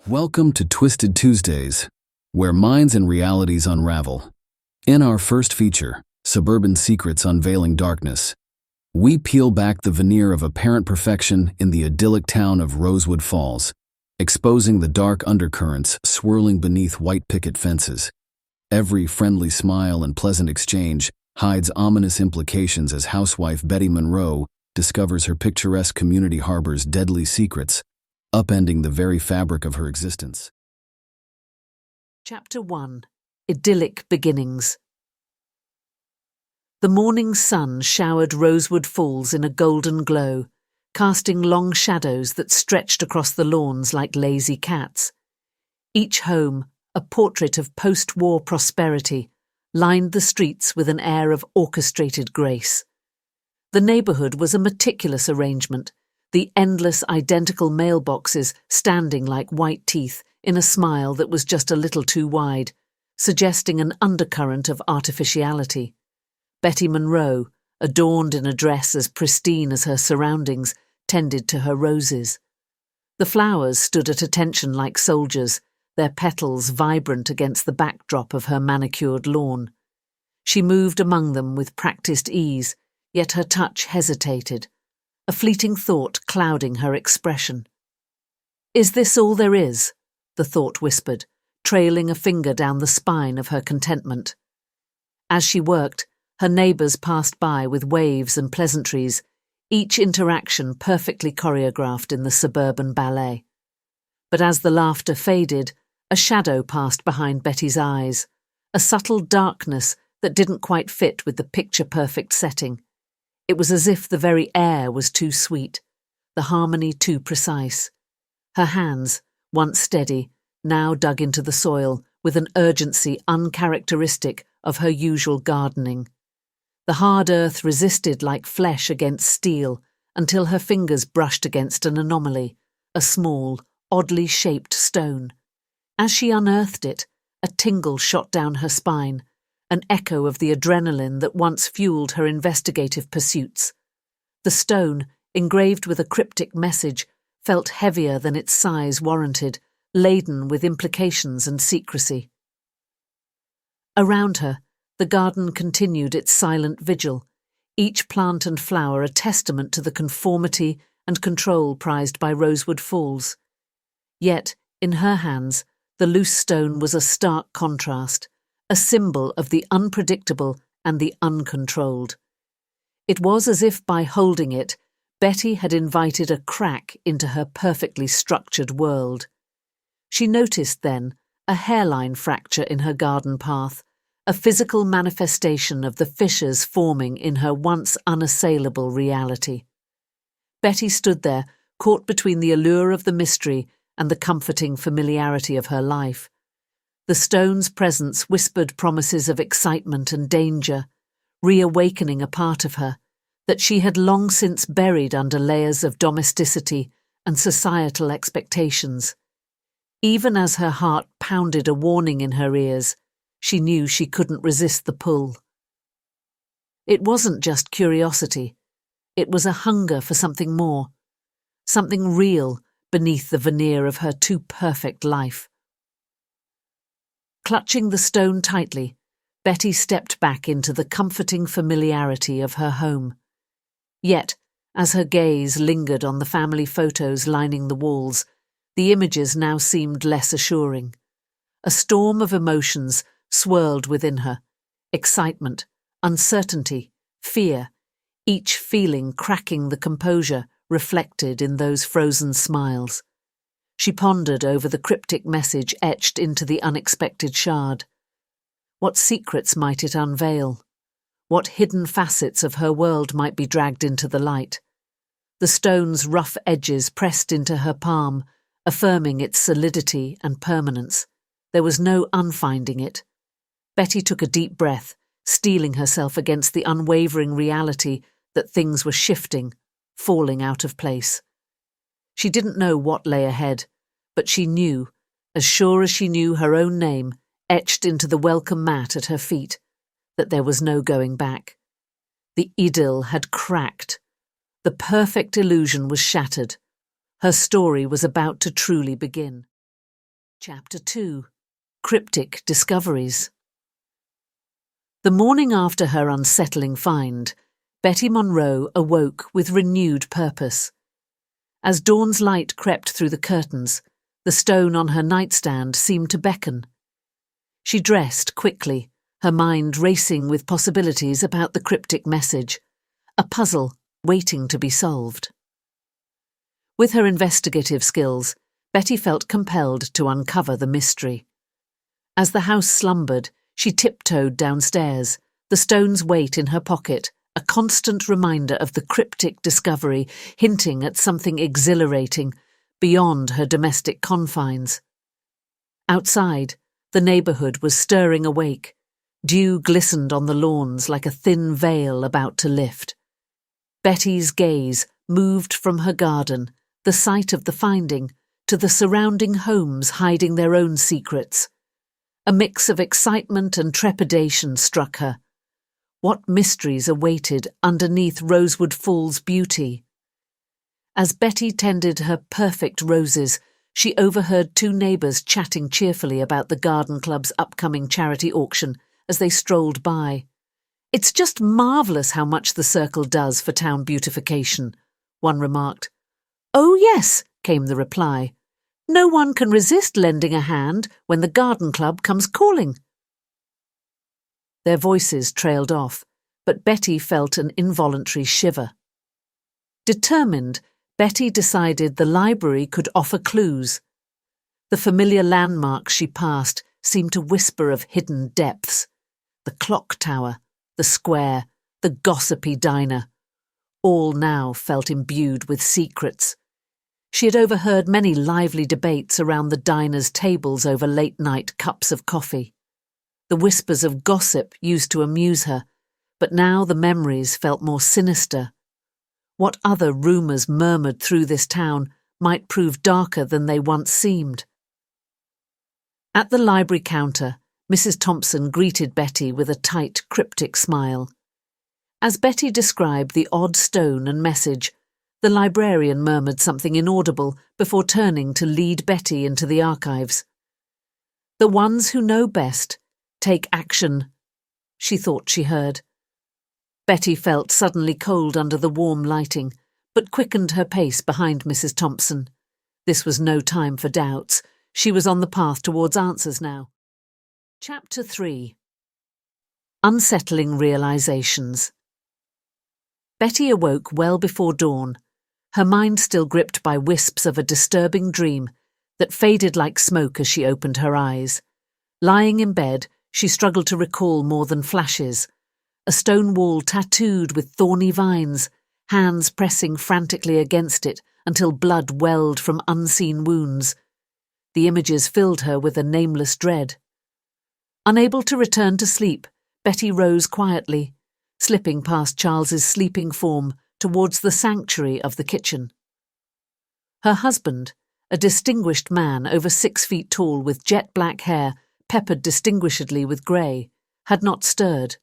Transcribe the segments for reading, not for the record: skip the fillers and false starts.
Welcome to Twisted Tuesdays, where minds and realities unravel. In our first feature, Suburban Secrets, Unveiling Darkness, we peel back the veneer of apparent perfection in the idyllic town of Rosewood Falls, exposing the dark undercurrents swirling beneath white picket fences. Every friendly smile and pleasant exchange hides ominous implications as housewife Betty Monroe discovers her picturesque community harbors deadly secrets, upending the very fabric of her existence. Chapter 1. Idyllic Beginnings. The morning sun showered Rosewood Falls in a golden glow, casting long shadows that stretched across the lawns like lazy cats. Each home, a portrait of post-war prosperity, lined the streets with an air of orchestrated grace. The neighbourhood was a meticulous arrangement, the endless identical mailboxes standing like white teeth in a smile that was just a little too wide, suggesting an undercurrent of artificiality. Betty Monroe, adorned in a dress as pristine as her surroundings, tended to her roses. The flowers stood at attention like soldiers, their petals vibrant against the backdrop of her manicured lawn. She moved among them with practiced ease, yet her touch hesitated, a fleeting thought clouding her expression. "Is this all there is?" the thought whispered, trailing a finger down the spine of her contentment. As she worked, her neighbours passed by with waves and pleasantries, each interaction perfectly choreographed in the suburban ballet. But as the laughter faded, a shadow passed behind Betty's eyes, a subtle darkness that didn't quite fit with the picture-perfect setting. It was as if the very air was too sweet, the harmony too precise. Her hands, once steady, now dug into the soil with an urgency uncharacteristic of her usual gardening. The hard earth resisted like flesh against steel until her fingers brushed against an anomaly, a small, oddly shaped stone. As she unearthed it, a tingle shot down her spine, an echo of the adrenaline that once fueled her investigative pursuits. The stone, engraved with a cryptic message, felt heavier than its size warranted, laden with implications and secrecy. Around her, the garden continued its silent vigil, each plant and flower a testament to the conformity and control prized by Rosewood Falls. Yet, in her hands, the loose stone was a stark contrast, a symbol of the unpredictable and the uncontrolled. It was as if by holding it, Betty had invited a crack into her perfectly structured world. She noticed then a hairline fracture in her garden path, a physical manifestation of the fissures forming in her once unassailable reality. Betty stood there, caught between the allure of the mystery and the comforting familiarity of her life. The stone's presence whispered promises of excitement and danger, reawakening a part of her that she had long since buried under layers of domesticity and societal expectations. Even as her heart pounded a warning in her ears, she knew she couldn't resist the pull. It wasn't just curiosity. It was a hunger for something more, something real beneath the veneer of her too perfect life. Clutching the stone tightly, Betty stepped back into the comforting familiarity of her home. Yet, as her gaze lingered on the family photos lining the walls, the images now seemed less assuring. A storm of emotions swirled within her: excitement, uncertainty, fear, each feeling cracking the composure reflected in those frozen smiles. She pondered over the cryptic message etched into the unexpected shard. What secrets might it unveil? What hidden facets of her world might be dragged into the light? The stone's rough edges pressed into her palm, affirming its solidity and permanence. There was no unfinding it. Betty took a deep breath, steeling herself against the unwavering reality that things were shifting, falling out of place. She didn't know what lay ahead, but she knew, as sure as she knew her own name, etched into the welcome mat at her feet, that there was no going back. The idyll had cracked. The perfect illusion was shattered. Her story was about to truly begin. Chapter 2. Cryptic Discoveries. The morning after her unsettling find, Betty Monroe awoke with renewed purpose. As dawn's light crept through the curtains, the stone on her nightstand seemed to beckon. She dressed quickly, her mind racing with possibilities about the cryptic message, a puzzle waiting to be solved. With her investigative skills, Betty felt compelled to uncover the mystery. As the house slumbered, she tiptoed downstairs, the stone's weight in her pocket, a constant reminder of the cryptic discovery, hinting at something exhilarating, beyond her domestic confines. Outside, the neighbourhood was stirring awake. Dew glistened on the lawns like a thin veil about to lift. Betty's gaze moved from her garden, the site of the finding, to the surrounding homes hiding their own secrets. A mix of excitement and trepidation struck her. What mysteries awaited underneath Rosewood Falls' beauty? As Betty tended her perfect roses, she overheard two neighbours chatting cheerfully about the garden club's upcoming charity auction as they strolled by. "It's just marvellous how much the circle does for town beautification," one remarked. "Oh yes," came the reply. "No one can resist lending a hand when the garden club comes calling." Their voices trailed off, but Betty felt an involuntary shiver. Determined, Betty decided the library could offer clues. The familiar landmarks she passed seemed to whisper of hidden depths. The clock tower, the square, the gossipy diner. All now felt imbued with secrets. She had overheard many lively debates around the diner's tables over late-night cups of coffee. The whispers of gossip used to amuse her, but now the memories felt more sinister. What other rumours murmured through this town might prove darker than they once seemed? At the library counter, Mrs. Thompson greeted Betty with a tight, cryptic smile. As Betty described the odd stone and message, the librarian murmured something inaudible before turning to lead Betty into the archives. "The ones who know best take action," she thought she heard. Betty felt suddenly cold under the warm lighting, but quickened her pace behind Mrs. Thompson. This was no time for doubts. She was on the path towards answers now. Chapter 3. Unsettling Realizations. Betty awoke well before dawn, her mind still gripped by wisps of a disturbing dream that faded like smoke as she opened her eyes. Lying in bed, she struggled to recall more than flashes. A stone wall tattooed with thorny vines, hands pressing frantically against it until blood welled from unseen wounds. The images filled her with a nameless dread. Unable to return to sleep, Betty rose quietly, slipping past Charles's sleeping form towards the sanctuary of the kitchen. Her husband, a distinguished man over 6 feet tall with jet-black hair peppered distinguishedly with grey, had not stirred.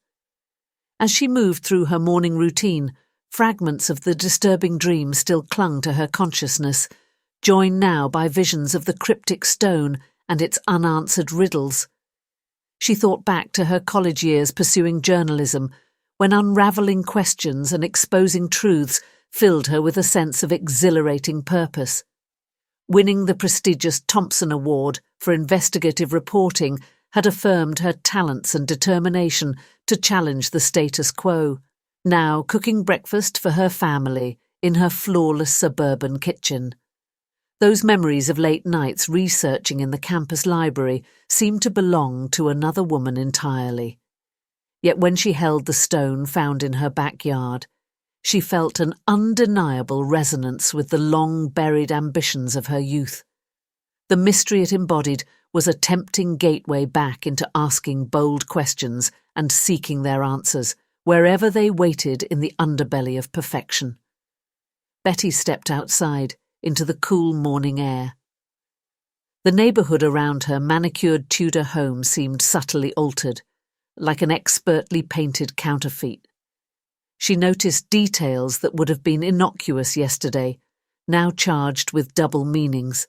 As she moved through her morning routine, fragments of the disturbing dream still clung to her consciousness, joined now by visions of the cryptic stone and its unanswered riddles. She thought back to her college years pursuing journalism, when unraveling questions and exposing truths filled her with a sense of exhilarating purpose. Winning the prestigious Thompson Award for investigative reporting had affirmed her talents and determination to challenge the status quo, now cooking breakfast for her family in her flawless suburban kitchen. Those memories of late nights researching in the campus library seemed to belong to another woman entirely. Yet when she held the stone found in her backyard, she felt an undeniable resonance with the long-buried ambitions of her youth. The mystery it embodied was a tempting gateway back into asking bold questions and seeking their answers, wherever they waited in the underbelly of perfection. Betty stepped outside, into the cool morning air. The neighbourhood around her manicured Tudor home seemed subtly altered, like an expertly painted counterfeit. She noticed details that would have been innocuous yesterday, now charged with double meanings.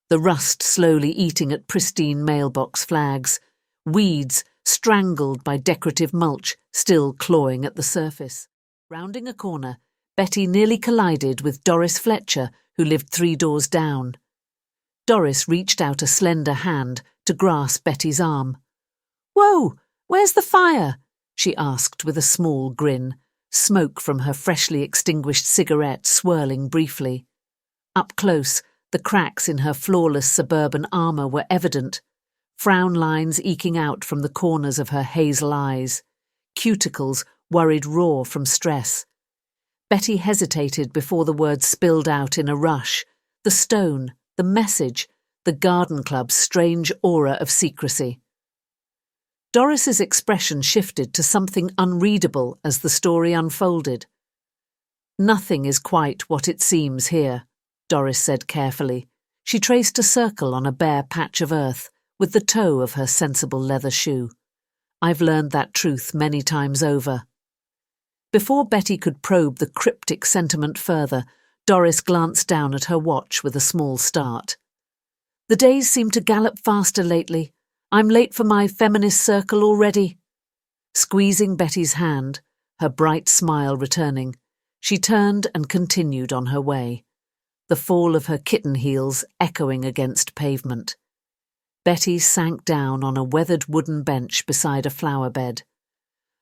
the rust slowly eating at pristine mailbox flags, weeds strangled by decorative mulch still clawing at the surface. Rounding a corner, Betty nearly collided with Doris Fletcher, who lived 3 doors down. Doris reached out a slender hand to grasp Betty's arm. "Whoa, where's the fire?" she asked with a small grin, smoke from her freshly extinguished cigarette swirling briefly. Up close, the cracks in her flawless suburban armour were evident, frown lines eking out from the corners of her hazel eyes, cuticles worried raw from stress. Betty hesitated before the words spilled out in a rush, the stone, the message, the garden club's strange aura of secrecy. Doris's expression shifted to something unreadable as the story unfolded. "Nothing is quite what it seems here," Doris said carefully. She traced a circle on a bare patch of earth with the toe of her sensible leather shoe. "I've learned that truth many times over." Before Betty could probe the cryptic sentiment further, Doris glanced down at her watch with a small start. "The days seem to gallop faster lately. I'm late for my feminist circle already." Squeezing Betty's hand, her bright smile returning, she turned and continued on her way, the fall of her kitten heels echoing against pavement. Betty sank down on a weathered wooden bench beside a flower bed.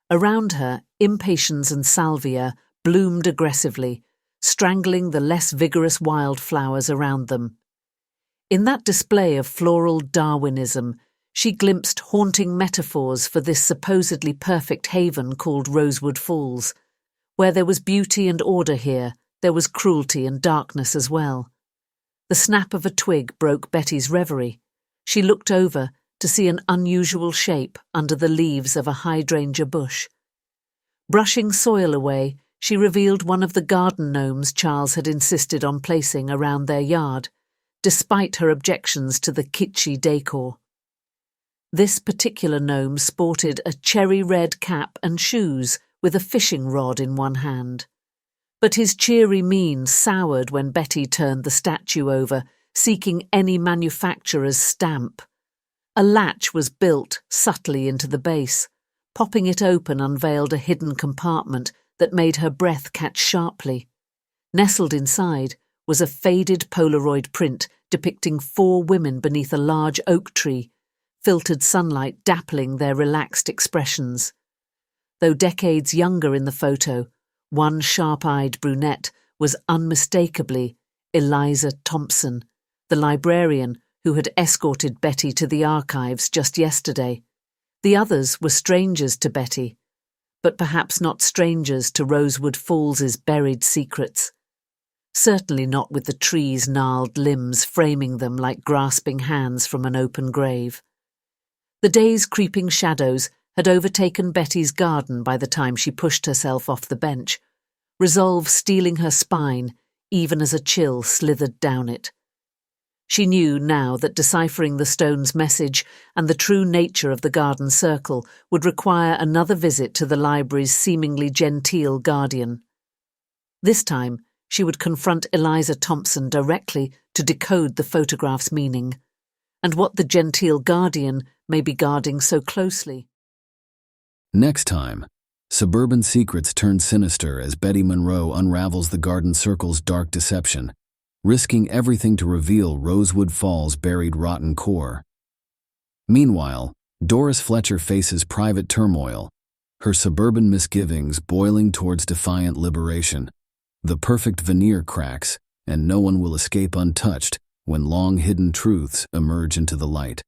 Around her, impatiens and salvia bloomed aggressively, strangling the less vigorous wildflowers around them. In that display of floral Darwinism, she glimpsed haunting metaphors for this supposedly perfect haven called Rosewood Falls. Where there was beauty and order here, there was cruelty and darkness as well. The snap of a twig broke Betty's reverie. She looked over to see an unusual shape under the leaves of a hydrangea bush. Brushing soil away, she revealed one of the garden gnomes Charles had insisted on placing around their yard, despite her objections to the kitschy decor. This particular gnome sported a cherry-red cap and shoes with a fishing rod in one hand. But his cheery mien soured when Betty turned the statue over, seeking any manufacturer's stamp. A latch was built subtly into the base. Popping it open unveiled a hidden compartment that made her breath catch sharply. Nestled inside was a faded Polaroid print depicting 4 women beneath a large oak tree, filtered sunlight dappling their relaxed expressions. Though decades younger in the photo, one sharp-eyed brunette was unmistakably Eliza Thompson, the librarian who had escorted Betty to the archives just yesterday. The others were strangers to Betty, but perhaps not strangers to Rosewood Falls's buried secrets. Certainly not with the tree's gnarled limbs framing them like grasping hands from an open grave. The day's creeping shadows had overtaken Betty's garden by the time she pushed herself off the bench, resolve steeling her spine even as a chill slithered down it. She knew now that deciphering the stone's message and the true nature of the garden circle would require another visit to the library's seemingly genteel guardian. This time, she would confront Eliza Thompson directly to decode the photograph's meaning, and what the genteel guardian may be guarding so closely. Next time, Suburban Secrets turn sinister as Betty Monroe unravels the garden circle's dark deception, risking everything to reveal Rosewood Falls' buried rotten core. Meanwhile, Doris Fletcher faces private turmoil, her suburban misgivings boiling towards defiant liberation. The perfect veneer cracks, and no one will escape untouched when long-hidden truths emerge into the light.